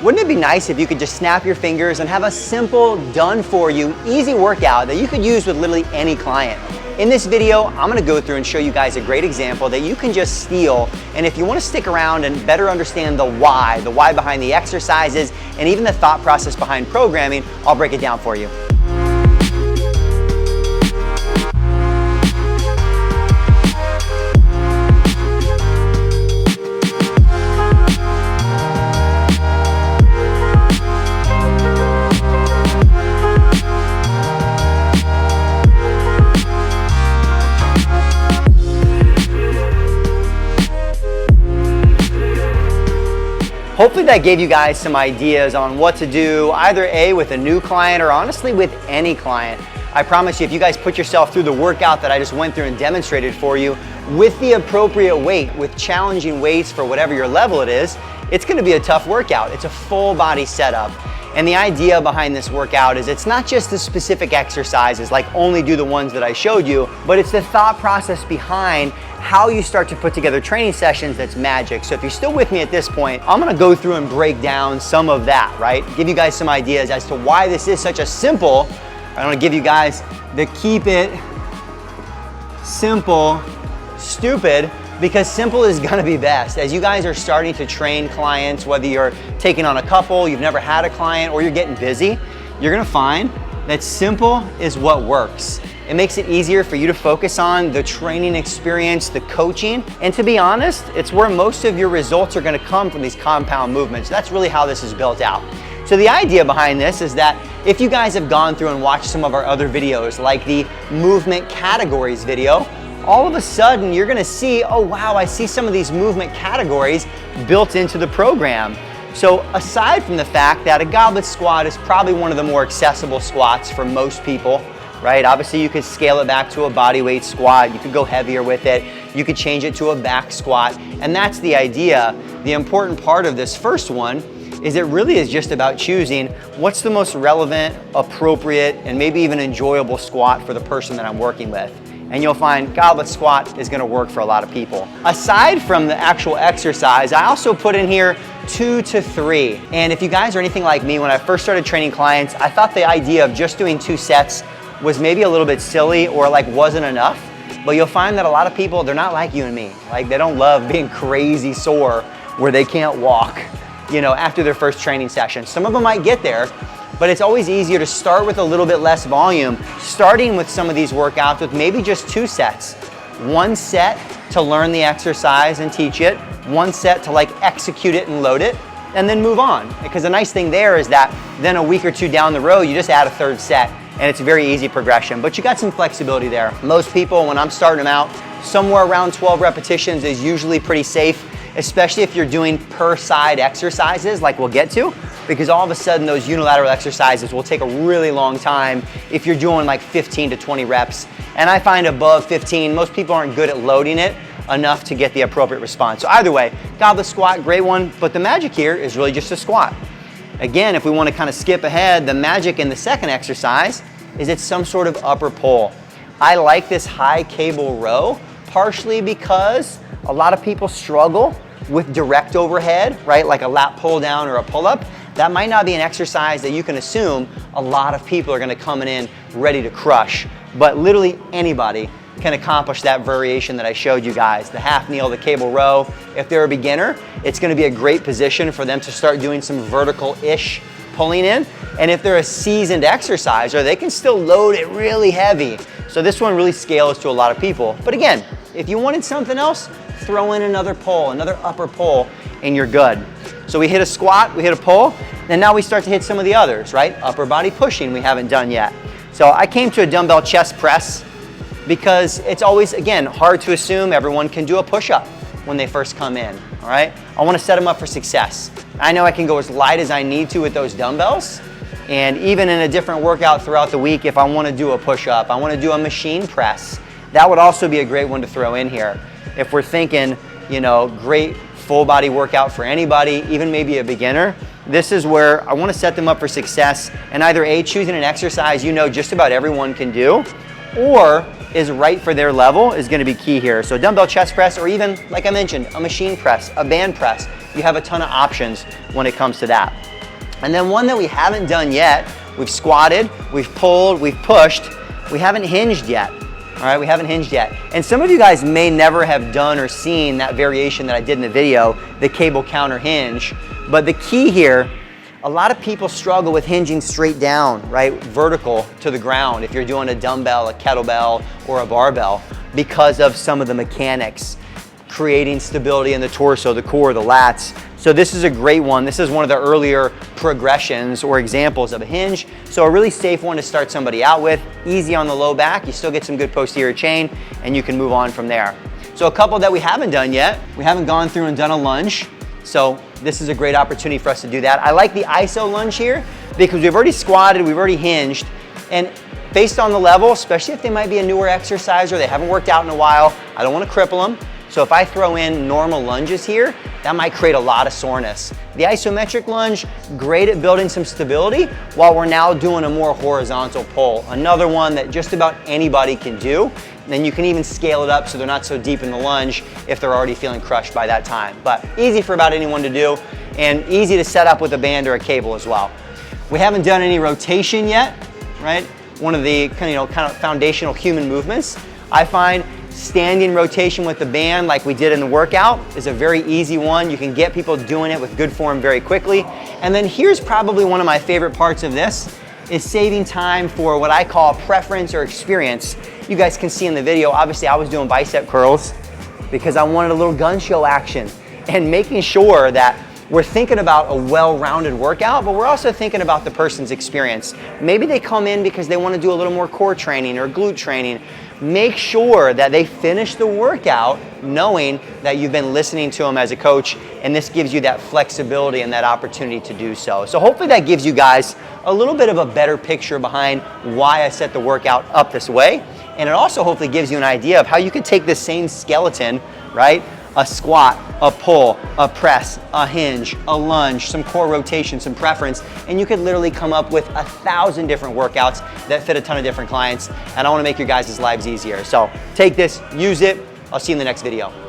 Wouldn't it be nice if you could just snap your fingers and have a simple, done for you, easy workout that you could use with literally any client? In this video, I'm gonna go through and show you guys a great example that you can just steal, and if you wanna stick around and better understand the why behind the exercises, and even the thought process behind programming, I'll break it down for you. Hopefully that gave you guys some ideas on what to do, either A, with a new client or honestly with any client. I promise you, if you guys put yourself through the workout that I just went through and demonstrated for you with the appropriate weight, with challenging weights for whatever your level it is, it's gonna be a tough workout. It's a full body setup. And the idea behind this workout is it's not just the specific exercises, like only do the ones that I showed you, but it's the thought process behind how you start to put together training sessions that's magic. So if you're still with me at this point, I'm gonna go through and break down some of that, right? Give you guys some ideas as to why this is such a simple, I wanna give you guys the keep it simple, stupid, because simple is gonna be best. As you guys are starting to train clients, whether you're taking on a couple, you've never had a client, or you're getting busy, you're gonna find that simple is what works. It makes it easier for you to focus on the training experience, the coaching, and to be honest, it's where most of your results are gonna come from these compound movements. That's really how this is built out. So the idea behind this is that if you guys have gone through and watched some of our other videos, like the movement categories video, all of a sudden you're gonna see, oh wow, I see some of these movement categories built into the program. So aside from the fact that a goblet squat is probably one of the more accessible squats for most people, right? Obviously you could scale it back to a body weight squat, you could go heavier with it, you could change it to a back squat, and that's the idea. The important part of this first one is it really is just about choosing what's the most relevant, appropriate, and maybe even enjoyable squat for the person that I'm working with. And you'll find goblet squat is gonna work for a lot of people. Aside from the actual exercise, I also put in here 2 to 3. And if you guys are anything like me, when I first started training clients, I thought the idea of just doing 2 sets was maybe a little bit silly or like wasn't enough. But you'll find that a lot of people, they're not like you and me. Like they don't love being crazy sore where they can't walk, you know, after their first training session. Some of them might get there, but it's always easier to start with a little bit less volume, starting with some of these workouts with maybe just 2 sets. 1 set to learn the exercise and teach it, 1 set to like execute it and load it, and then move on. Because the nice thing there is that then a week or 2 down the road, you just add a 3rd set, and it's a very easy progression, but you got some flexibility there. Most people, when I'm starting them out, somewhere around 12 repetitions is usually pretty safe, especially if you're doing per side exercises like we'll get to, because all of a sudden those unilateral exercises will take a really long time if you're doing like 15 to 20 reps. And I find above 15, most people aren't good at loading it enough to get the appropriate response. So either way, goblet squat, great one, but the magic here is really just a squat. Again, if we want to kind of skip ahead, the magic in the second exercise is it's some sort of upper pull. I like this high cable row, partially because a lot of people struggle with direct overhead, right? Like a lat pull down or a pull up. That might not be an exercise that you can assume a lot of people are gonna come in ready to crush, but literally anybody can accomplish that variation that I showed you guys. The half kneel, the cable row. If they're a beginner, it's gonna be a great position for them to start doing some vertical-ish pulling in. And if they're a seasoned exerciser, they can still load it really heavy. So this one really scales to a lot of people. But again, if you wanted something else, throw in another pull, another upper pull, and you're good. So we hit a squat, we hit a pull, and now we start to hit some of the others, right? Upper body pushing we haven't done yet. So I came to a dumbbell chest press because it's always, again, hard to assume everyone can do a push-up when they first come in, all right? I wanna set them up for success. I know I can go as light as I need to with those dumbbells, and even in a different workout throughout the week, if I wanna do a push-up, I wanna do a machine press, that would also be a great one to throw in here. If we're thinking, you know, great full body workout for anybody, even maybe a beginner, this is where I wanna set them up for success and either A, choosing an exercise you know just about everyone can do, or is right for their level is gonna be key here. So dumbbell chest press, or even, like I mentioned, a machine press, a band press. You have a ton of options when it comes to that. And then one that we haven't done yet, we've squatted, we've pulled, we've pushed, we haven't hinged yet. All right, we haven't hinged yet. And some of you guys may never have done or seen that variation that I did in the video, the cable counter hinge. But the key here, a lot of people struggle with hinging straight down, right, vertical to the ground if you're doing a dumbbell, a kettlebell, or a barbell because of some of the mechanics, creating stability in the torso, the core, the lats. So this is a great one. This is one of the earlier progressions or examples of a hinge. So a really safe one to start somebody out with. Easy on the low back. You still get some good posterior chain and you can move on from there. So a couple that we haven't done yet. We haven't gone through and done a lunge. So this is a great opportunity for us to do that. I like the ISO lunge here because we've already squatted, we've already hinged, and based on the level, especially if they might be a newer exerciser, they haven't worked out in a while, I don't want to cripple them. So if I throw in normal lunges here, that might create a lot of soreness. The isometric lunge, great at building some stability while we're now doing a more horizontal pull. Another one that just about anybody can do. And then you can even scale it up so they're not so deep in the lunge if they're already feeling crushed by that time. But easy for about anyone to do and easy to set up with a band or a cable as well. We haven't done any rotation yet, right? One of the kind of foundational human movements. I find standing rotation with the band like we did in the workout is a very easy one. You can get people doing it with good form very quickly. And then here's probably one of my favorite parts of this is saving time for what I call preference or experience. You guys can see in the video, obviously I was doing bicep curls because I wanted a little gun show action and making sure that we're thinking about a well-rounded workout, but we're also thinking about the person's experience. Maybe they come in because they want to do a little more core training or glute training. Make sure that they finish the workout knowing that you've been listening to them as a coach, and this gives you that flexibility and that opportunity to do so. So hopefully that gives you guys a little bit of a better picture behind why I set the workout up this way. And it also hopefully gives you an idea of how you could take this same skeleton, right? A squat, a pull, a press, a hinge, a lunge, some core rotation, some preference, and you could literally come up with 1,000 different workouts that fit a ton of different clients. And I want to make your guys' lives easier. So take this, use it. I'll see you in the next video.